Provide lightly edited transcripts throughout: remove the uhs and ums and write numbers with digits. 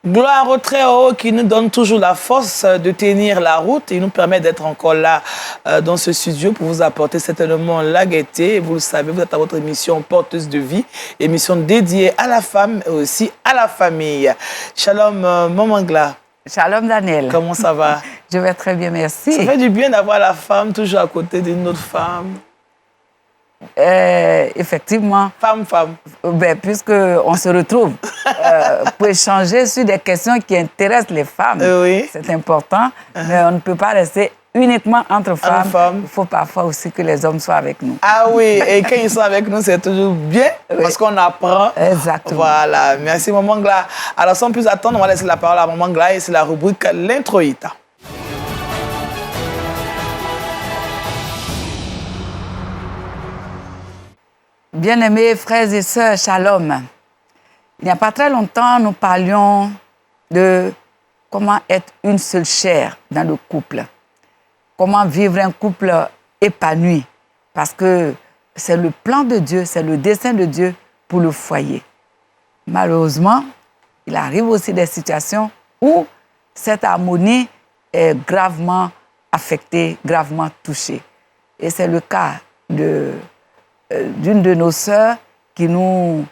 Gloire au Très-Haut qui nous donne toujours la force de tenir la route et nous permet d'être encore là dans ce studio pour vous apporter certainement la gaieté. Vous le savez, vous êtes à votre émission Porteuse de vie, émission dédiée à la femme et aussi à la famille. Shalom, Maman Gla. Shalom Daniel. Comment ça va? Je vais très bien, merci. Ça fait du bien d'avoir la femme toujours à côté d'une autre femme. Effectivement. Femme. Puisqu'on se retrouve pour échanger sur des questions qui intéressent les femmes. Oui. C'est important, mais on ne peut pas rester uniquement entre femmes. Il faut parfois aussi que les hommes soient avec nous. Ah oui, et quand ils sont avec nous, c'est toujours bien parce qu'on apprend. Exactement. Voilà, merci Maman Gla. Alors sans plus attendre, on va laisser la parole à Maman Gla et c'est la rubrique L'introïta. Bien-aimés frères et sœurs, shalom. Il n'y a pas très longtemps, nous parlions de comment être une seule chair dans le couple. Comment vivre un couple épanoui. Parce que c'est le plan de Dieu, c'est le dessein de Dieu pour le foyer. Malheureusement, il arrive aussi des situations où cette harmonie est gravement affectée, gravement touchée. Et c'est le cas d'une de nos sœurs qui nous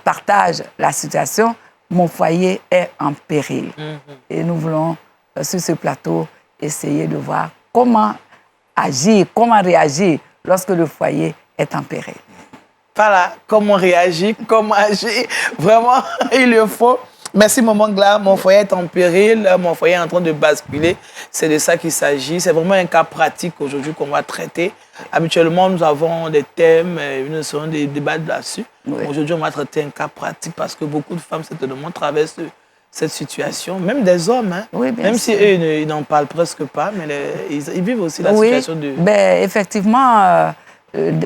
partage la situation. Mon foyer est en péril. Et nous voulons, sur ce plateau, essayer de voir comment agir, comment réagir lorsque le foyer est en péril. Voilà, comment réagir, comment agir. Vraiment, il le faut. Merci Maman Gla, mon foyer est en péril, mon foyer est en train de basculer. C'est de ça qu'il s'agit. C'est vraiment un cas pratique aujourd'hui qu'on va traiter. Habituellement, nous avons des thèmes, nous serons des débats là-dessus. Oui. Aujourd'hui, on va traiter un cas pratique parce que beaucoup de femmes, certainement, traversent cette situation. Même des hommes, hein. Oui, même si eux, ils n'en parlent presque pas, mais ils vivent aussi la situation de... Effectivement,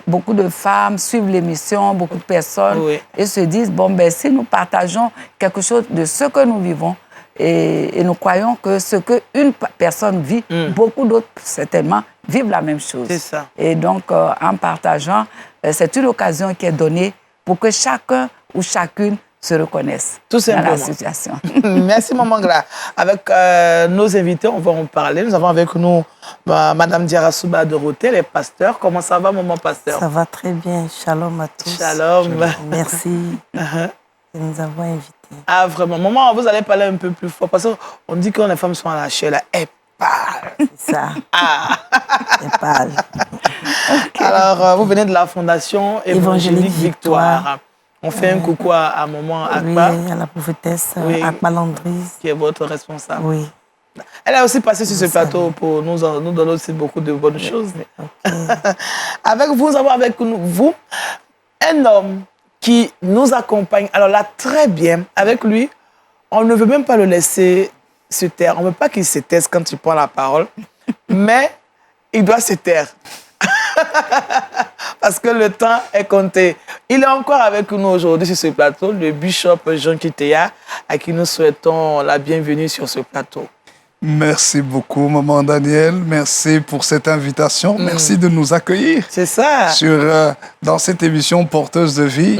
beaucoup de femmes suivent l'émission, beaucoup de personnes, et se disent, si nous partageons quelque chose de ce que nous vivons, et nous croyons que ce qu'une personne vit, beaucoup d'autres, certainement, vivent la même chose. C'est ça. Et donc, en partageant, c'est une occasion qui est donnée pour que chacun ou chacune se reconnaissent tout simplement dans la situation. Merci Maman Gla. Avec nos invités, on va en parler. Nous avons avec nous Madame Diarra Souba Dorothée, elle est pasteur. Comment ça va, Maman Pasteur? Ça va très bien. Shalom à tous. Shalom. Merci de nous avoir invités. Ah, vraiment. Maman, vous allez parler un peu plus fort parce qu'on dit que quand les femmes sont à la chair, là, elles parlent. C'est ça. Ah. Elles parlent. Okay. Alors, vous venez de la Fondation Évangélique Victoire. On fait un coucou à Maman Akpa. Oui, à la prophétesse Akpa Landrise. Qui est votre responsable. Oui. Elle a aussi passé sur ce plateau pour nous donner aussi beaucoup de bonnes choses. Okay. Avec vous, nous avons avec vous un homme qui nous accompagne. Alors là, très bien. Avec lui, on ne veut même pas le laisser se taire. On ne veut pas qu'il se taise quand il prend la parole. Mais il doit se taire. Parce que le temps est compté. Il est encore avec nous aujourd'hui sur ce plateau, le bishop Jean Kitea, à qui nous souhaitons la bienvenue sur ce plateau. Merci beaucoup, Maman Daniel. Merci pour cette invitation. Merci de nous accueillir. C'est ça. Dans cette émission Porteuse de vie.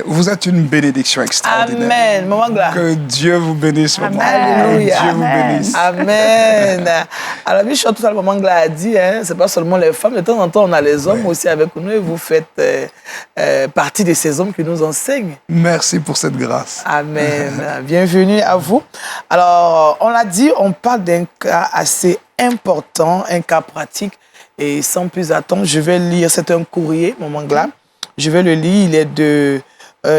Vous êtes une bénédiction extraordinaire. Amen. Maman Gla. Que Dieu vous bénisse. Amen. Alléluia. Dieu vous bénisse. Amen. Alors, Bishop, tout à l'heure, Maman Gla a dit, c'est pas seulement les femmes. De temps en temps, on a les hommes aussi avec nous et vous faites partie de ces hommes qui nous enseignent. Merci pour cette grâce. Amen. Bienvenue à vous. Alors, on l'a dit, on parle d'un cas assez important, un cas pratique. Et sans plus attendre, je vais lire. C'est un courrier, Maman Gla. Je vais le lire. Il est de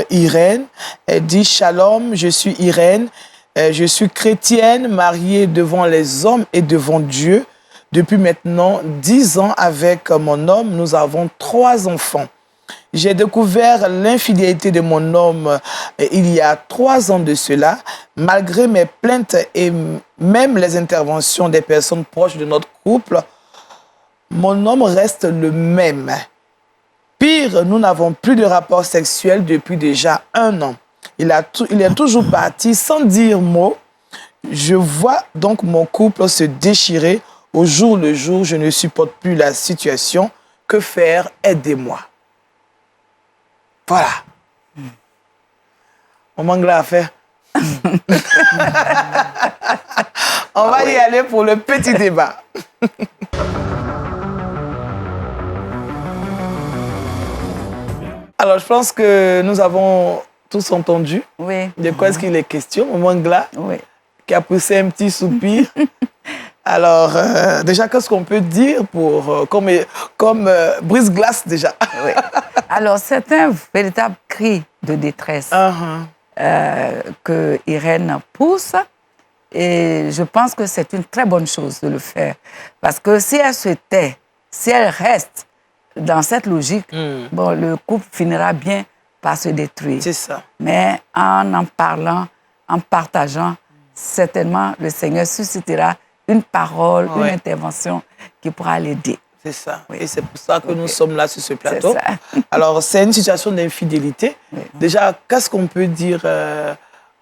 Irène. Elle dit « Shalom, je suis Irène. Je suis chrétienne, mariée devant les hommes et devant Dieu. Depuis maintenant 10 ans avec mon homme, nous avons 3 enfants. J'ai découvert l'infidélité de mon homme il y a 3 ans de cela. Malgré mes plaintes et même les interventions des personnes proches de notre couple, mon homme reste le même. Pire, nous n'avons plus de rapport sexuel depuis déjà 1 an. Il est toujours parti sans dire mot. Je vois donc mon couple se déchirer. Au jour le jour, je ne supporte plus la situation. Que faire? Aidez-moi. Voilà. Maman Gla a fait. On va y aller pour le petit débat. Alors, je pense que nous avons tous entendu Oui. de quoi est-ce qu'il est question. Maman Ngla, Oui. qui a poussé un petit soupir. Alors, déjà, qu'est-ce qu'on peut dire pour, comme brise-glace déjà? Oui. Alors, c'est un véritable cri de détresse que Irène pousse. Et je pense que c'est une très bonne chose de le faire. Parce que si elle se tait, si elle reste dans cette logique, bon, le couple finira bien par se détruire. C'est ça. Mais en parlant, en partageant, certainement, le Seigneur suscitera une parole, une intervention qui pourra l'aider. C'est ça. Oui. Et c'est pour ça que nous sommes là sur ce plateau. C'est ça. Alors, c'est une situation d'infidélité. Oui. Déjà, qu'est-ce qu'on peut dire,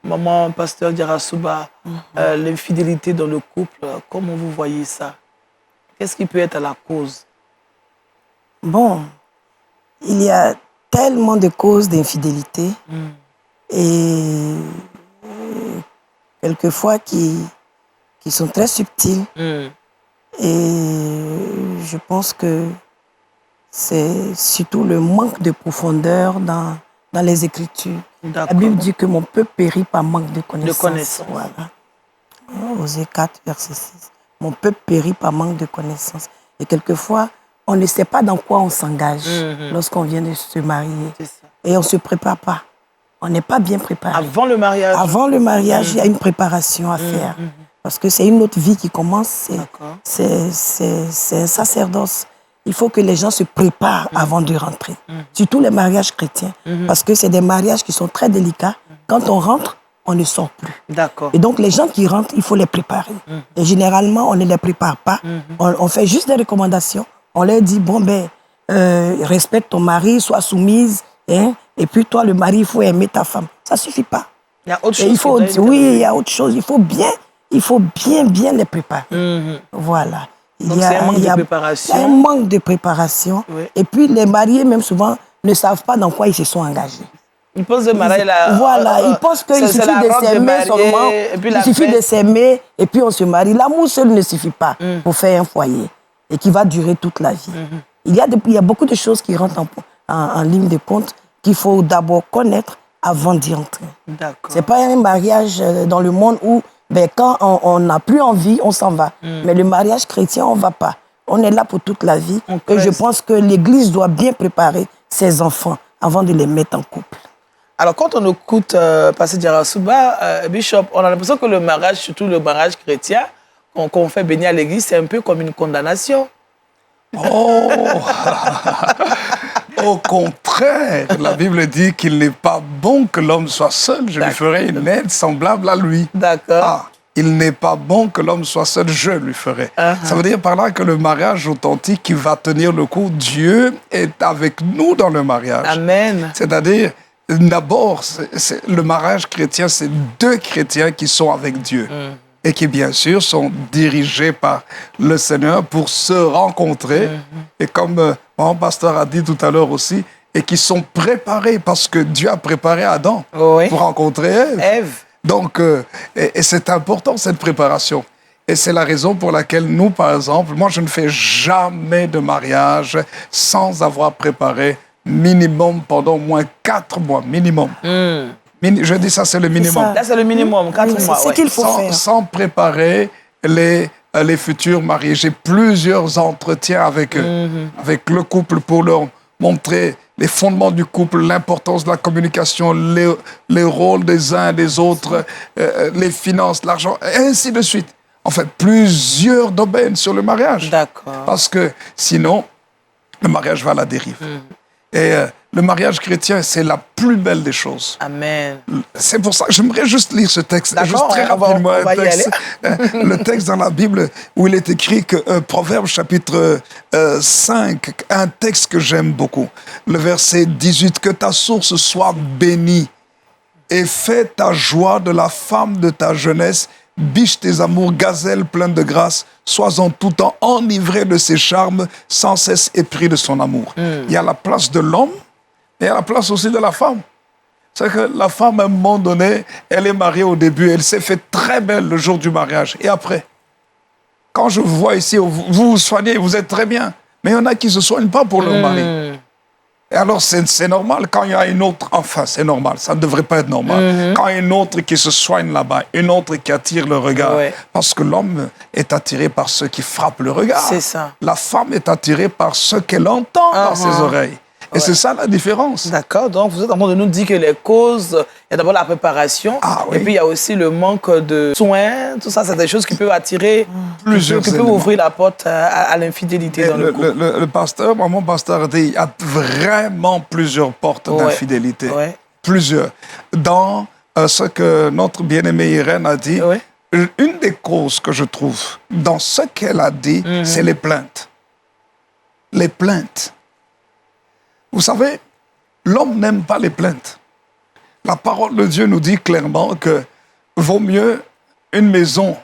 maman, pasteur Diarasuba, l'infidélité dans le couple, comment vous voyez ça? Qu'est-ce qui peut être à la cause? Bon, il y a tellement de causes d'infidélité et quelquefois qui sont très subtiles. Et je pense que c'est surtout le manque de profondeur dans les Écritures. La Bible dit que mon peuple périt par manque de connaissance. Voilà. Osée 4, verset 6. Mon peuple périt par manque de connaissance. Et quelquefois, on ne sait pas dans quoi on s'engage lorsqu'on vient de se marier. Et on ne se prépare pas. On n'est pas bien préparé. Avant le mariage? Avant le mariage, il y a une préparation à faire. Parce que c'est une autre vie qui commence. C'est un sacerdoce. Il faut que les gens se préparent avant de rentrer. Surtout les mariages chrétiens. Parce que c'est des mariages qui sont très délicats. Quand on rentre, on ne sort plus. D'accord. Et donc, les gens qui rentrent, il faut les préparer. Et généralement, on ne les prépare pas. On fait juste des recommandations. On leur dit, bon, ben, respecte ton mari, sois soumise. Hein, et puis, toi, le mari, il faut aimer ta femme. Ça ne suffit pas. Il y a autre chose. Et il faut, oui, il y a autre chose. Il faut bien les préparer. Voilà. Donc, c'est un manque de préparation. Il y a un manque de préparation. Oui. Et puis, les mariés, même souvent, ne savent pas dans quoi ils se sont engagés. Ils pensent de marier la... Voilà, ils pensent qu'il suffit de s'aimer seulement. Il suffit de s'aimer et puis on se marie. L'amour seul ne suffit pas pour faire un foyer et qui va durer toute la vie. Il y a beaucoup de choses qui rentrent en ligne de compte qu'il faut d'abord connaître avant d'y entrer. D'accord. Ce n'est pas un mariage dans le monde où ben, quand on n'a plus envie, on s'en va. Mais le mariage chrétien, on ne va pas. On est là pour toute la vie. Et je pense que l'Église doit bien préparer ses enfants avant de les mettre en couple. Alors, quand on écoute Pasteur Diarasuba, Bishop, on a l'impression que le mariage, surtout le mariage chrétien, qu'on fait bénir à l'église, c'est un peu comme une condamnation. Oh Au contraire, la Bible dit qu'il n'est pas bon que l'homme soit seul. Je lui ferai une aide semblable à lui. D'accord. Ah, il n'est pas bon que l'homme soit seul, je lui ferai. Ça veut dire par là que le mariage authentique qui va tenir le coup, Dieu est avec nous dans le mariage. Amen. C'est-à-dire, d'abord, le mariage chrétien, c'est deux chrétiens qui sont avec Dieu. Et qui, bien sûr, sont dirigés par le Seigneur pour se rencontrer. Et comme mon pasteur a dit tout à l'heure aussi, et qui sont préparés parce que Dieu a préparé Adam pour rencontrer Ève. Donc, et c'est important, cette préparation. Et c'est la raison pour laquelle nous, par exemple, moi, je ne fais jamais de mariage sans avoir préparé minimum pendant au moins 4 mois, minimum. Je dis ça, c'est le minimum. Là, c'est le minimum, 4 mois. C'est ce qu'il faut faire. Sans préparer les futurs mariés. J'ai plusieurs entretiens avec eux, avec le couple pour leur montrer les fondements du couple, l'importance de la communication, les rôles des uns et des autres, les finances, l'argent, et ainsi de suite. En fait, plusieurs domaines sur le mariage. D'accord. Parce que sinon, le mariage va à la dérive. Et le mariage chrétien, c'est la plus belle des choses. Amen. C'est pour ça que j'aimerais juste lire ce texte. D'accord, très rapidement. on va y aller. Le texte dans la Bible où il est écrit que Proverbe chapitre 5, un texte que j'aime beaucoup. Le verset 18, que ta source soit bénie et fais ta joie de la femme de ta jeunesse. Biche tes amours, gazelle pleine de grâce, sois en tout temps enivré de ses charmes, sans cesse épris de son amour. Il y a la place de l'homme, et il y a la place aussi de la femme. C'est que la femme, à un moment donné, elle est mariée au début, elle s'est fait très belle le jour du mariage. Et après, quand je vous vois ici, vous vous soignez, vous êtes très bien. Mais il y en a qui ne se soignent pas pour leur mari. Et alors, c'est normal quand il y a une autre... Enfin, c'est normal, ça ne devrait pas être normal. Quand il y a une autre qui se soigne là-bas, une autre qui attire le regard. Ouais. Parce que l'homme est attiré par ceux qui frappent le regard. C'est ça. La femme est attirée par ce qu'elle entend dans ses oreilles. Et c'est ça la différence. D'accord, donc vous êtes en train de nous dire que les causes, il y a d'abord la préparation, Ah, oui. et puis il y a aussi le manque de soins, tout ça, c'est des choses qui peuvent attirer, Plusieurs qui peuvent éléments. ouvrir la porte à l'infidélité Et dans le couple. le pasteur, mon pasteur a dit, il y a vraiment plusieurs portes Ouais. d'infidélité. Ouais. Plusieurs. Dans ce que notre bien-aimée Irène a dit, Ouais. une des causes que je trouve dans ce qu'elle a dit, c'est les plaintes. Les plaintes. Vous savez, l'homme n'aime pas les plaintes. La parole de Dieu nous dit clairement que vaut mieux une maison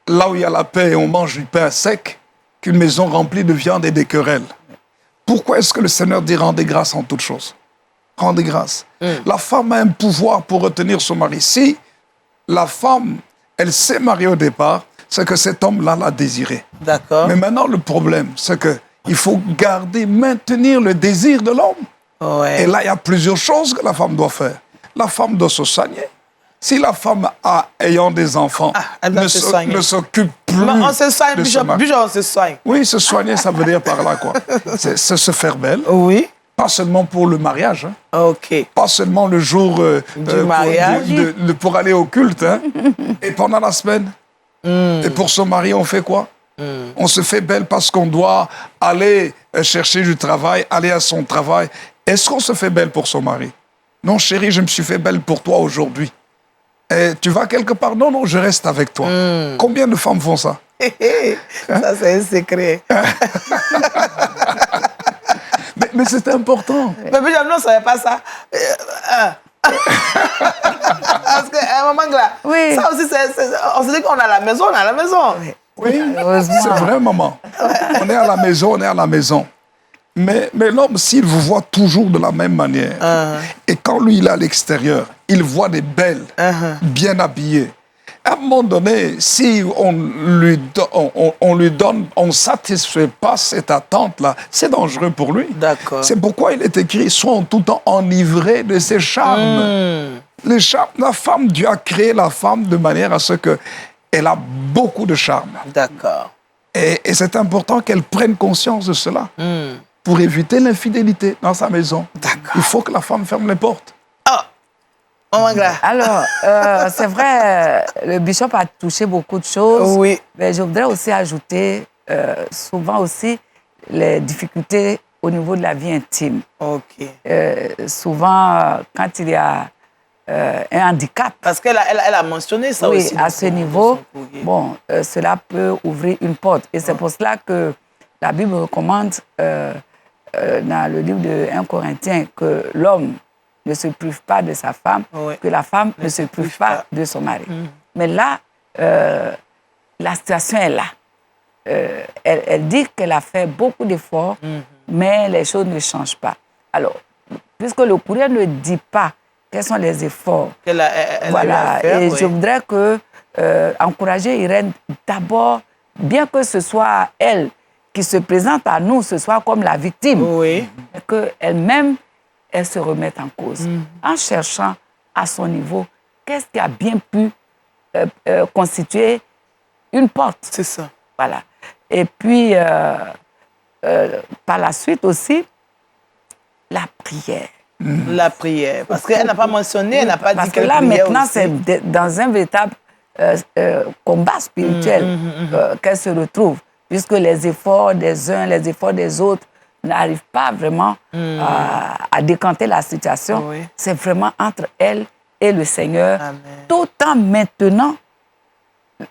là où il y a la paix et on mange du pain sec qu'une maison remplie de viande et des querelles. Pourquoi est-ce que le Seigneur dit rendez grâce en toutes choses? Rendez grâce. La femme a un pouvoir pour retenir son mari. Si la femme, elle s'est mariée au départ, c'est que cet homme-là l'a désiré. D'accord. Mais maintenant, le problème, c'est qu'il faut garder, maintenir le désir de l'homme. Ouais. Et là, il y a plusieurs choses que la femme doit faire. La femme doit se soigner. Si la femme, ayant des enfants, elle doit se soigner. ne s'occupe plus Mais on se soigne, de son mari. Bishop, on se soigne. Oui, se soigner, ça veut dire par là, quoi. C'est se faire belle. Oui. Pas seulement pour le mariage, hein. Ok. Pas seulement le jour mariage. pour aller au culte, hein. Et pendant la semaine. Et pour son mari, on fait quoi? On se fait belle parce qu'on doit aller chercher du travail, aller à son travail. Est-ce qu'on se fait belle pour son mari? Non, chérie, je me suis fait belle pour toi aujourd'hui. Et tu vas quelque part? Non, non, je reste avec toi. Combien de femmes font ça? Ça, c'est un secret. Mais c'est important. Mais Bishop, non, on ne savait pas ça. Parce qu'à un moment là, Oui. ça aussi, on se dit qu'on est à la maison, on est à la maison. Oui, Heureusement. c'est vrai, maman. On est à la maison, on est à la maison. Mais l'homme, s'il vous voit toujours de la même manière, et quand lui, il est à l'extérieur, il voit des belles, bien habillées. À un moment donné, si on lui donne, on ne satisfait pas cette attente-là, c'est dangereux pour lui. D'accord. C'est pourquoi il est écrit, sois en tout temps enivré de ses charmes. Les charmes, la femme, Dieu a créé la femme de manière à ce qu'elle a beaucoup de charme. D'accord. Et c'est important qu'elle prenne conscience de cela pour éviter l'infidélité dans sa maison. Il faut que la femme ferme les portes. Alors, c'est vrai, le bishop a touché beaucoup de choses. Oui. Mais je voudrais aussi ajouter souvent aussi les difficultés au niveau de la vie intime. Ok. Souvent, quand il y a un handicap, Parce qu'elle a mentionné ça oui, aussi. à ce niveau, bon, cela peut ouvrir une porte. Et c'est pour cela que la Bible recommande dans le livre de 1 Corinthiens que l'homme ne se prive pas de sa femme, que la femme ne se prive pas de son mari. Mais là, la situation est là. Elle dit qu'elle a fait beaucoup d'efforts, mais les choses ne changent pas. Alors, puisque le courrier ne dit pas quels sont les efforts, elle voilà, a fait, et je voudrais encourager Irène d'abord, bien que ce soit elle qui se présente à nous, ce soit comme la victime, Oui. qu'elle-même, elle se remette en cause, en cherchant à son niveau qu'est-ce qui a bien pu constituer une porte. C'est ça. Voilà. Et puis, par la suite aussi, la prière. La prière. Parce qu'elle n'a pas mentionné, elle n'a pas Parce dit que qu'elle là, priait maintenant, aussi. c'est dans un véritable combat spirituel qu'elle se retrouve, puisque les efforts des uns, les efforts des autres n'arrivent pas vraiment à décanter la situation. Oui. C'est vraiment entre elle et le Seigneur, Amen. tout en maintenant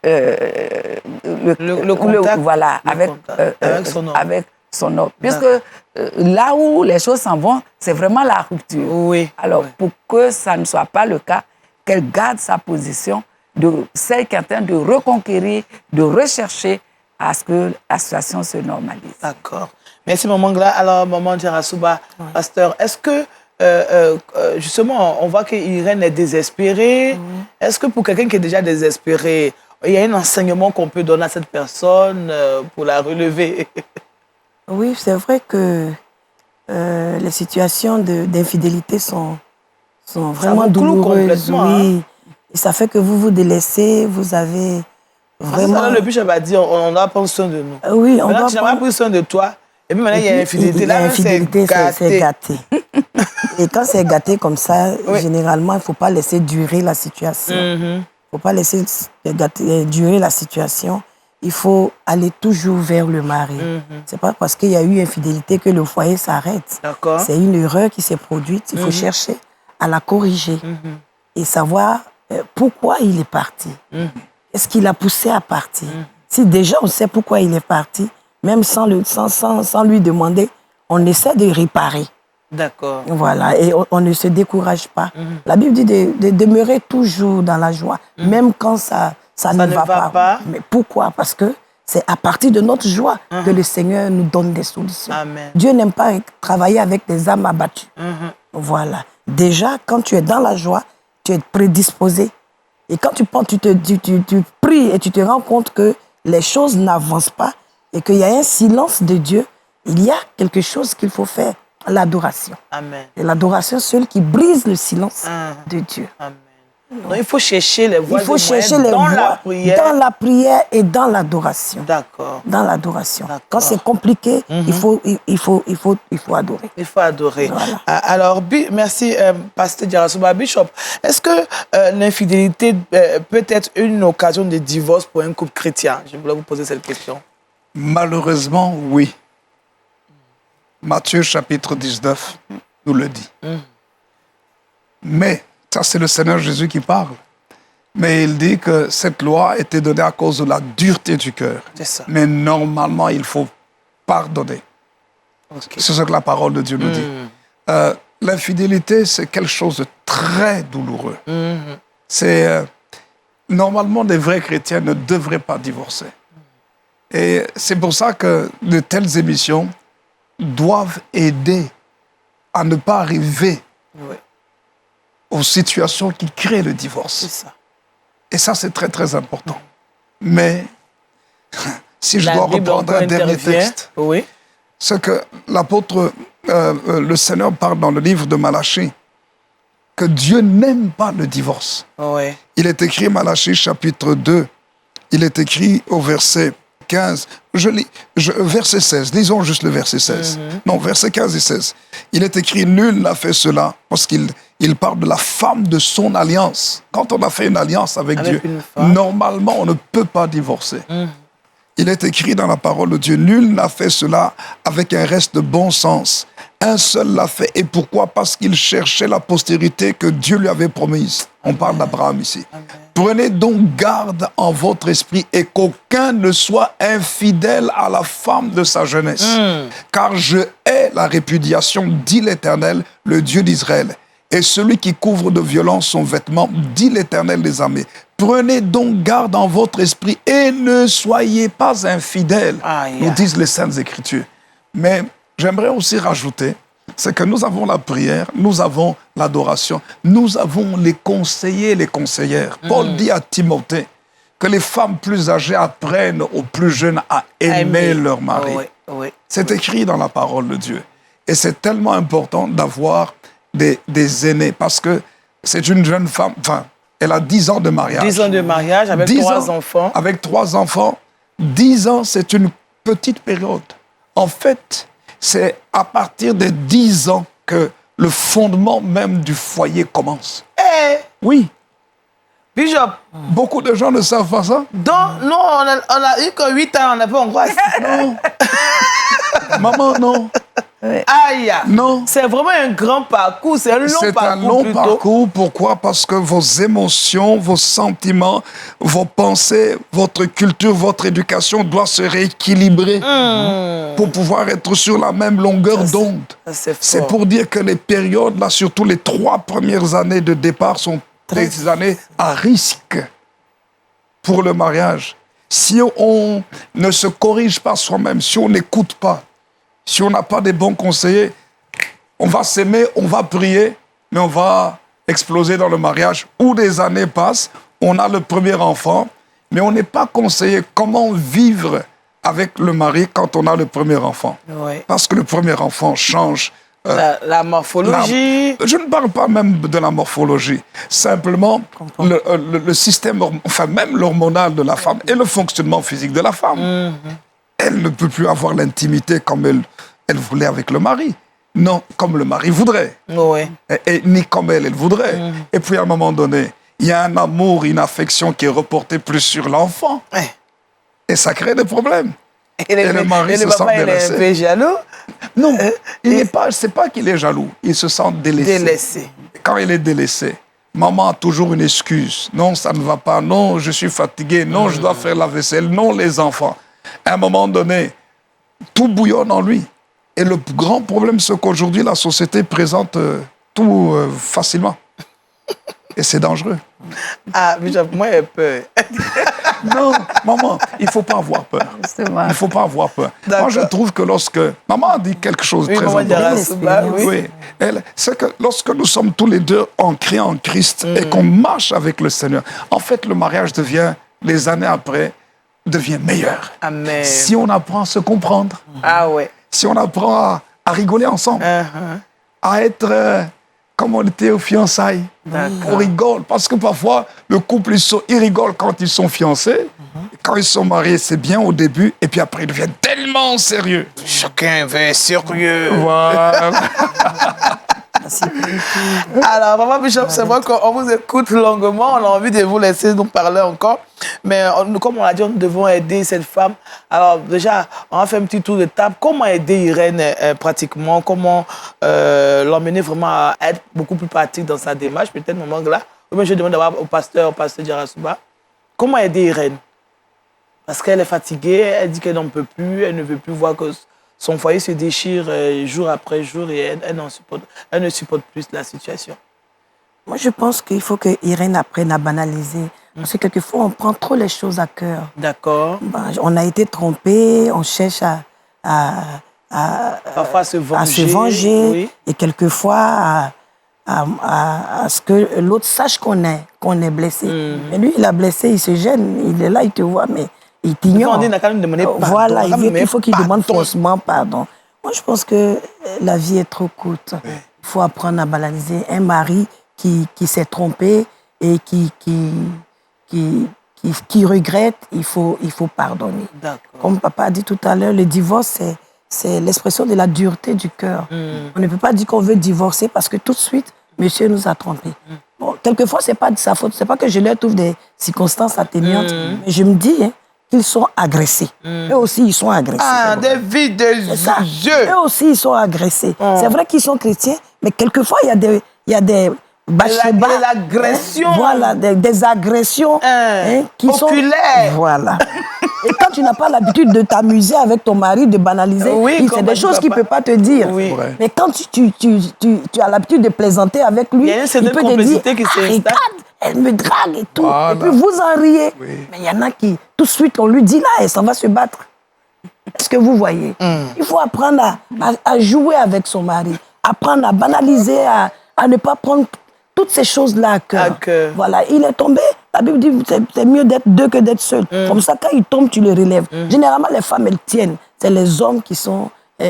le contact, voilà, le avec, contact avec son homme. avec son homme. Puisque là où les choses s'en vont, c'est vraiment la rupture. Oui. Alors, Oui. pour que ça ne soit pas le cas, qu'elle garde sa position de celle qui est en train de reconquérir, de rechercher à ce que la situation se normalise. D'accord. Merci, Maman Gla. Alors, Maman Djerasouba, pasteur, est-ce que justement, on voit qu'Irène est désespérée. Est-ce que pour quelqu'un qui est déjà désespéré, il y a un enseignement qu'on peut donner à cette personne pour la relever? Oui, c'est vrai que les situations d'infidélité sont vraiment vous cloue douloureuses. complètement, Oui. Et ça fait que vous vous délaissez, vous avez vraiment... Vraiment... Le bishop a dit, on doit prendre soin de nous. Oui, on maintenant, doit tu n'as pas pris soin de toi. Et puis maintenant, il y a l'infidélité. Là, l'infidélité, c'est gâté. Et quand c'est gâté comme ça, généralement, il ne faut pas laisser durer la situation. Il ne faut pas laisser durer la situation. Il faut aller toujours vers le mari. Ce n'est pas parce qu'il y a eu infidélité que le foyer s'arrête. C'est une erreur qui s'est produite. Il faut chercher à la corriger et savoir pourquoi il est parti. Qu'est-ce qui l'a poussé à partir? Si déjà on sait pourquoi il est parti, même sans lui demander, on essaie de réparer. D'accord. Voilà, et on ne se décourage pas. La Bible dit de demeurer toujours dans la joie, même quand ça ne va pas. Mais pourquoi? Parce que c'est à partir de notre joie que le Seigneur nous donne des solutions. Amen. Dieu n'aime pas travailler avec des âmes abattues. Voilà. Déjà, quand tu es dans la joie, tu es prédisposé. Et quand tu pries et tu te rends compte que les choses n'avancent pas et qu'il y a un silence de Dieu, il y a quelque chose qu'il faut faire, l'adoration. Amen. C'est l'adoration seule qui brise le silence de Dieu. Amen. Donc, il faut chercher les voies, il faut chercher les dans voies la prière. Dans la prière et dans l'adoration. D'accord. Dans l'adoration. Quand c'est compliqué, il faut adorer. Il faut adorer. Voilà. Alors, merci, Pasteur Djarasouba. Bishop, est-ce que l'infidélité peut être une occasion de divorce pour un couple chrétien? Je voulais vous poser cette question. Malheureusement, oui. Matthieu chapitre 19 nous le dit. Mais, ça c'est le Seigneur Jésus qui parle. Mais il dit que cette loi a été donnée à cause de la dureté du cœur. C'est ça. Mais normalement, il faut pardonner. Okay. C'est ce que la parole de Dieu nous dit. L'infidélité, c'est quelque chose de très douloureux. C'est normalement, des vrais chrétiens ne devraient pas divorcer. Et c'est pour ça que de telles émissions doivent aider à ne pas arriver aux situations qui créent le divorce. C'est ça. Et ça, c'est très, très important. Mais si je dois reprendre un dernier texte, c'est que l'apôtre, le Seigneur parle dans le livre de Malachie, que Dieu n'aime pas le divorce. Il est écrit, Malachie chapitre 2, il est écrit au verset 15, verset 16, lisons juste le verset 16. Non, verset 15 et 16. Il est écrit, nul n'a fait cela, parce qu'il parle de la femme de son alliance. Quand on a fait une alliance avec Dieu, normalement, on ne peut pas divorcer. Il est écrit dans la parole de Dieu, nul n'a fait cela avec un reste de bon sens. Un seul l'a fait. Et pourquoi? Parce qu'il cherchait la postérité que Dieu lui avait promise. On parle d'Abraham ici. Amen. Prenez donc garde en votre esprit et qu'aucun ne soit infidèle à la femme de sa jeunesse. Car je hais la répudiation, dit l'Éternel, le Dieu d'Israël. Et celui qui couvre de violence son vêtement, dit l'Éternel des armées. Prenez donc garde en votre esprit et ne soyez pas infidèles, nous disent les Saintes Écritures. Mais j'aimerais aussi rajouter, c'est que nous avons la prière, nous avons l'adoration, nous avons les conseillers, les conseillères. Paul dit à Timothée que les femmes plus âgées apprennent aux plus jeunes à aimer leur mari. C'est écrit dans la parole de Dieu. Et c'est tellement important d'avoir des aînés, parce que c'est une jeune femme, enfin, elle a 10 ans de mariage. 10 ans de mariage avec 3 enfants. Avec 3 enfants. 10 ans, c'est une petite période. En fait, c'est à partir de 10 ans que le fondement même du foyer commence. Oui. Bishop. Beaucoup de gens ne savent pas ça. Donc, non, on a eu que 8 ans, on n'a pas encore... Non. Maman, non. Aïe. Non. C'est vraiment un grand parcours, c'est un long parcours. C'est un long parcours. Pourquoi? Parce que vos émotions, vos sentiments, vos pensées, votre culture, votre éducation doivent se rééquilibrer pour pouvoir être sur la même longueur d'onde. C'est pour dire que les périodes, là, surtout les 3 premières années de départ, sont des années à risque pour le mariage. Si on ne se corrige pas soi-même, si on n'écoute pas, si on n'a pas des bons conseillers, on va s'aimer, on va prier, mais on va exploser dans le mariage, où des années passent, on a le premier enfant, mais on n'est pas conseillé comment vivre avec le mari quand on a le premier enfant. Oui. Parce que le premier enfant change. La morphologie. Je ne parle pas même de la morphologie. Simplement, le système, enfin même l'hormonal de la femme et le fonctionnement physique de la femme. Elle ne peut plus avoir l'intimité comme elle voulait avec le mari. Non, comme le mari voudrait. Oui. Et ni comme elle voudrait. Et puis à un moment donné, il y a un amour, une affection qui est reportée plus sur l'enfant. Ouais. Et ça crée des problèmes. Et le mari se papa, sent il est un délaissé. peu jaloux. Non, c'est pas qu'il est jaloux. Il se sent délaissé. Délaissé. Quand il est délaissé, maman a toujours une excuse. Non, ça ne va pas. Non, je suis fatigué. Non, je dois faire la vaisselle. Non, les enfants. À un moment donné, tout bouillonne en lui. Et le grand problème, c'est qu'aujourd'hui, la société présente tout facilement. Et c'est dangereux. Ah, Bishop, moi, j'ai peur. Non, maman, il ne faut pas avoir peur. Justement. Il ne faut pas avoir peur. D'accord. Moi, je trouve que lorsque... Maman a dit quelque chose de Oui, très maman important. Yarasuba, oui. Oui. C'est que lorsque nous sommes tous les deux ancrés en Christ et qu'on marche avec le Seigneur, en fait, le mariage devient, les années après, devient meilleur. Amen. Si on apprend à se comprendre, Ah ouais. si on apprend à rigoler ensemble, à être comme on était aux fiançailles. On rigole, parce que parfois, le couple, ils rigolent quand ils sont fiancés. Quand ils sont mariés, c'est bien au début, et puis après, ils deviennent tellement sérieux. Chacun veut être sérieux. Voilà. Alors, Maman Bishop, c'est vrai qu'on vous écoute longuement, on a envie de vous laisser nous parler encore. Mais comme on l'a dit, nous devons aider cette femme. Alors, déjà, on va faire un petit tour de table. Comment aider Irène pratiquement? Comment l'emmener vraiment à être beaucoup plus pratique dans sa démarche? Peut-être, Maman Gla. Ou bien je demande d'abord au pasteur Yarasuba. Comment aider Irène? Parce qu'elle est fatiguée, elle dit qu'elle n'en peut plus, elle ne veut plus voir que son foyer se déchire jour après jour et elle ne supporte plus la situation. Moi, je pense qu'il faut que Irène apprenne à banaliser. Parce que quelquefois, on prend trop les choses à cœur. D'accord. On a été trompé, on cherche Parfois à se venger. à se venger Oui. et quelquefois à ce que l'autre sache qu'on est blessé. Mais lui, il a blessé, il se gêne, il est là, il te voit, mais il t'ignore. On dit, il n'a qu'à nous demander pardon. Voilà, il faut qu'il demande pardon. forcément pardon. Moi, je pense que la vie est trop courte. Il faut apprendre à banaliser. Un mari qui s'est trompé et qui regrette, il faut pardonner. D'accord. Comme papa a dit tout à l'heure, le divorce, c'est l'expression de la dureté du cœur. On ne peut pas dire qu'on veut divorcer parce que tout de suite, monsieur nous a trompés. Bon, quelquefois, ce n'est pas de sa faute. Ce n'est pas que je leur trouve des circonstances atténuantes. Mais je me dis qu'ils sont agressés. Eux aussi, ils sont agressés. Ah, des vies des yeux. Eux aussi, ils sont agressés. C'est vrai qu'ils sont chrétiens, mais quelquefois, il y a des l'agression. Voilà, des agressions qui oculaires. sont... Voilà. Et quand tu n'as pas l'habitude de t'amuser avec ton mari, de banaliser, Oui, c'est des choses qu'il ne peut pas te dire. Oui. Mais quand tu as l'habitude de plaisanter avec lui, il y a une il certaine peut te dire, complicité qui s'installe. regarde, elle me drague et tout. Voilà. Et puis vous en riez. Oui. Mais il y en a qui, tout de suite, on lui dit là, elle s'en va se battre. Est-ce que vous voyez? Il faut apprendre à jouer avec son mari, apprendre à banaliser, à ne pas prendre toutes ces choses-là à cœur. Voilà, il est tombé. La Bible dit c'est mieux d'être deux que d'être seul. Comme ça, quand il tombe, tu le relèves. Généralement, les femmes, elles tiennent. C'est les hommes qui sont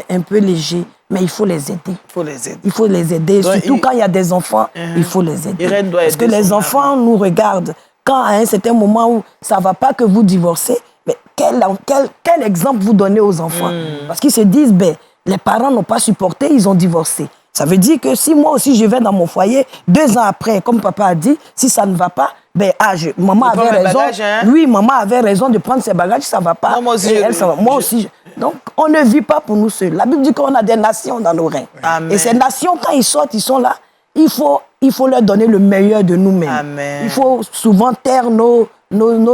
un peu légers, mais il faut les aider. Il faut les aider. Il faut les aider. Donc, surtout quand il y a des enfants, il faut les aider. Irène doit Parce que aider les son enfants nous regardent. Quand à un certain moment où ça ne va pas que vous divorcez, mais quel exemple vous donnez aux enfants? Parce qu'ils se disent, ben, les parents n'ont pas supporté, ils ont divorcé. Ça veut dire que si moi aussi je vais dans mon foyer, 2 ans après, comme papa a dit, si ça ne va pas, ben, maman avait raison. Bagages, hein? Oui, maman avait raison de prendre ses bagages, ça ne va pas. Non, moi aussi, Et elle, ça va. Moi aussi. Donc, on ne vit pas pour nous seuls. La Bible dit qu'on a des nations dans nos reins. Amen. Et ces nations, quand ils sortent, ils sont là, il faut leur donner le meilleur de nous-mêmes. Amen. Il faut souvent taire nos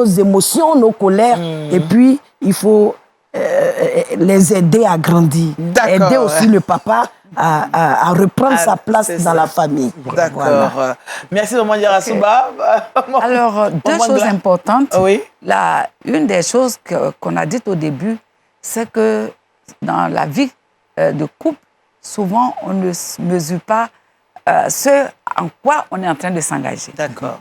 émotions, nos colères, et puis il faut les aider à grandir. D'accord. Aider aussi le papa à reprendre sa place c'est dans ça. la famille. D'accord. Voilà. Merci, Maman Yarasuba. Alors, deux choses importantes. Oui. Une des choses qu'on a dites au début, c'est que dans la vie de couple, souvent, on ne mesure pas ce en quoi on est en train de s'engager. D'accord.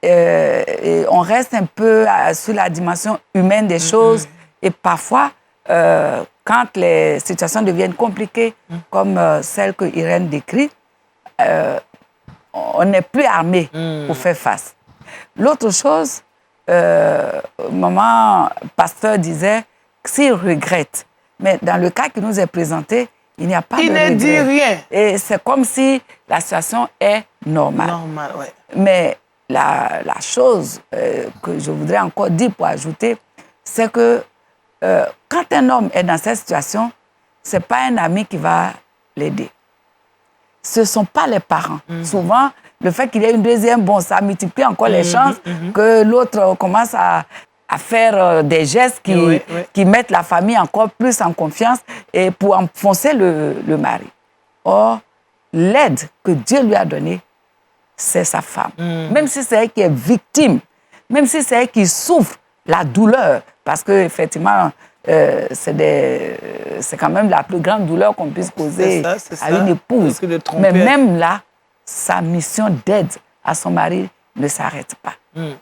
Et on reste un peu sur la dimension humaine des choses. Et parfois, quand les situations deviennent compliquées, comme celle que Irène décrit, on n'est plus armé pour faire face. L'autre chose, maman, pasteur disait s'il regrette. Mais dans le cas qui nous est présenté, il n'y a pas de regret. Il ne dit rien. Et c'est comme si la situation est normale. Normal, ouais. Mais la chose que je voudrais encore dire pour ajouter, c'est que quand un homme est dans cette situation, ce n'est pas un ami qui va l'aider. Ce ne sont pas les parents. Souvent, le fait qu'il y ait une deuxième, bon, ça multiplie encore les chances que l'autre commence à faire des gestes qui mettent la famille encore plus en confiance et pour enfoncer le mari. Or, l'aide que Dieu lui a donnée, c'est sa femme. Même si c'est elle qui est victime, même si c'est elle qui souffre la douleur, parce qu'effectivement, c'est quand même la plus grande douleur qu'on puisse causer à une épouse. Mais même là, sa mission d'aide à son mari ne s'arrête pas.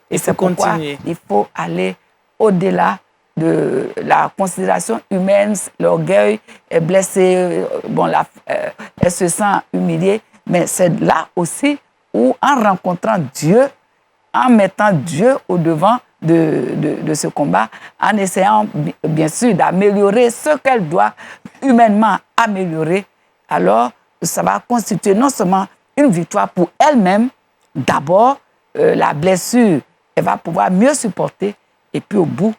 Et c'est pourquoi il faut aller au-delà de la considération humaine. L'orgueil est blessé, bon, elle se sent humiliée, mais c'est là aussi où, en rencontrant Dieu, en mettant Dieu au-devant de ce combat, en essayant bien sûr d'améliorer ce qu'elle doit humainement améliorer, alors ça va constituer non seulement une victoire pour elle-même, d'abord la blessure, elle va pouvoir mieux supporter et puis au bout,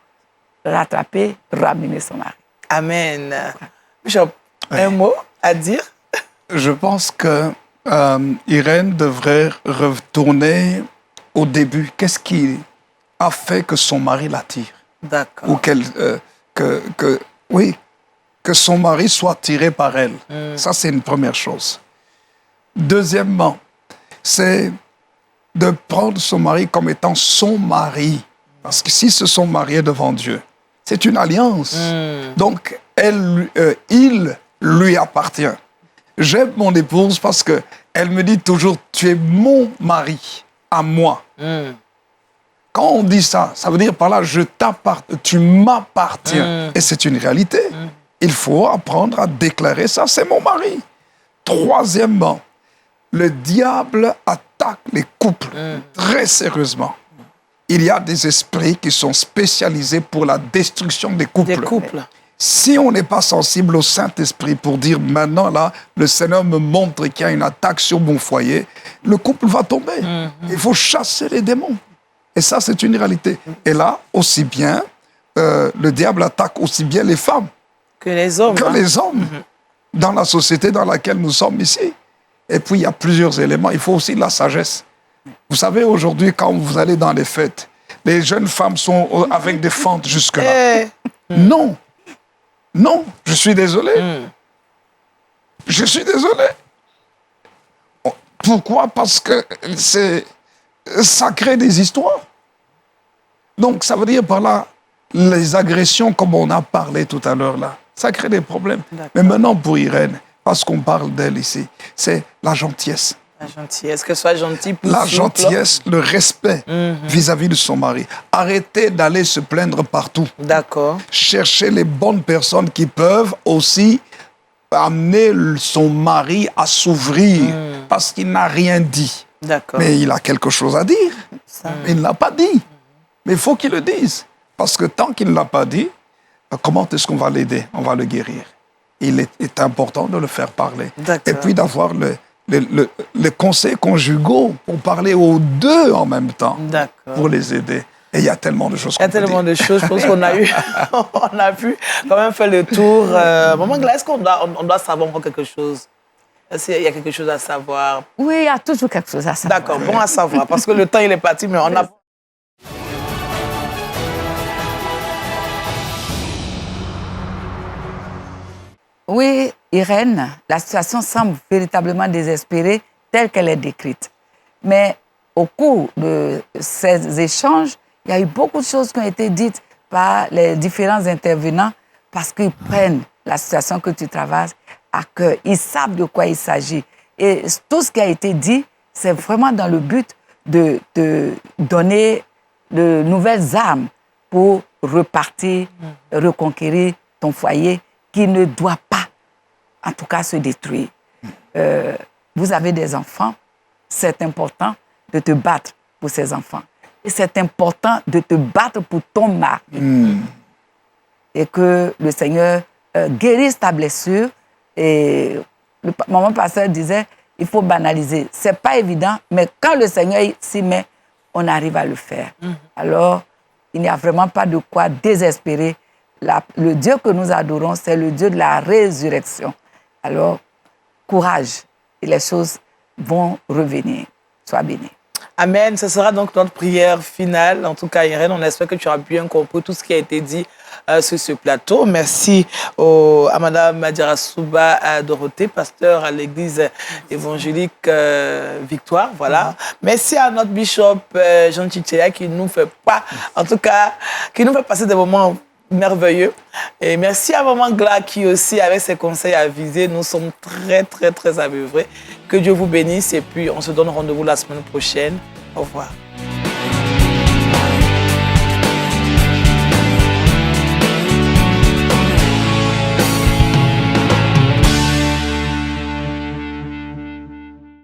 rattraper, ramener son mari. Amen. Bishop, un mot à dire? Je pense que Irène devrait retourner au début. Qu'est-ce qui a fait que son mari l'attire? D'accord. Ou que son mari soit attiré par elle. Ça, c'est une première chose. Deuxièmement, c'est de prendre son mari comme étant son mari. Parce que si se sont mariés devant Dieu, c'est une alliance. Donc, il lui appartient. J'aime mon épouse parce qu'elle me dit toujours, tu es mon mari à moi. Quand on dit ça, ça veut dire par là, tu m'appartiens. Et c'est une réalité. Il faut apprendre à déclarer ça, c'est mon mari. Troisièmement, le diable attaque les couples très sérieusement. Il y a des esprits qui sont spécialisés pour la destruction des couples. Si on n'est pas sensible au Saint-Esprit pour dire maintenant là, le Seigneur me montre qu'il y a une attaque sur mon foyer, le couple va tomber. Il faut chasser les démons. Et ça, c'est une réalité. Et là, aussi bien, le diable attaque aussi bien les femmes que les hommes. Les hommes dans la société dans laquelle nous sommes ici. Et puis, il y a plusieurs éléments. Il faut aussi de la sagesse. Vous savez, aujourd'hui, quand vous allez dans les fêtes, les jeunes femmes sont avec des fentes jusque-là. Non. Non, je suis désolé. Je suis désolé. Pourquoi? Parce que ça crée des histoires. Donc, ça veut dire par là, les agressions, comme on a parlé tout à l'heure là, ça crée des problèmes. Mais maintenant, pour Irène, parce qu'on parle d'elle ici, c'est la gentillesse. La gentillesse, que soit gentil pour la gentillesse, le respect vis-à-vis de son mari. Arrêtez d'aller se plaindre partout. D'accord. Cherchez les bonnes personnes qui peuvent aussi amener son mari à s'ouvrir parce qu'il n'a rien dit. D'accord. Mais il a quelque chose à dire. Il ne l'a pas dit. Mais il faut qu'il le dise. Parce que tant qu'il ne l'a pas dit, comment est-ce qu'on va l'aider? On va le guérir. Il est important de le faire parler. Et puis d'avoir les conseils conjugaux pour parler aux deux en même temps, pour les aider. Et il y a tellement de choses qu'on peut dire. Il y a tellement de choses, je pense qu'on a eu, on a pu quand même faire le tour. Maman Gla, est-ce qu'on doit savoir encore quelque chose? Est-ce qu'il y a quelque chose à savoir? Oui, il y a toujours quelque chose à savoir. D'accord, bon à savoir, parce que le temps il est parti, mais on a... Oui, Irène, la situation semble véritablement désespérée telle qu'elle est décrite. Mais au cours de ces échanges, il y a eu beaucoup de choses qui ont été dites par les différents intervenants parce qu'ils prennent la situation que tu traverses à cœur. Ils savent de quoi il s'agit. Et tout ce qui a été dit, c'est vraiment dans le but de donner de nouvelles armes pour repartir, reconquérir ton foyer qui ne doit pas, en tout cas, se détruire. Vous avez des enfants, c'est important de te battre pour ces enfants. Et c'est important de te battre pour ton mari. Et que le Seigneur guérisse ta blessure. Et le maman pasteur disait, il faut banaliser. Ce n'est pas évident, mais quand le Seigneur s'y met, on arrive à le faire. Alors, il n'y a vraiment pas de quoi désespérer. Le Dieu que nous adorons, c'est le Dieu de la résurrection. Alors, courage, et les choses vont revenir. Sois béni. Amen. Ce sera donc notre prière finale. En tout cas, Irène, on espère que tu auras bien compris tout ce qui a été dit sur ce plateau. Merci à Mme Madjara Souba Dorothée, pasteur à l'église évangélique Victoire. Voilà. Merci à notre bishop Jean Tchitcheya qui nous fait passer des moments merveilleux. Et merci à Maman Gla qui aussi, avec ses conseils avisés, nous sommes très, très, très aveuvrés. Que Dieu vous bénisse et puis on se donne rendez-vous la semaine prochaine. Au revoir.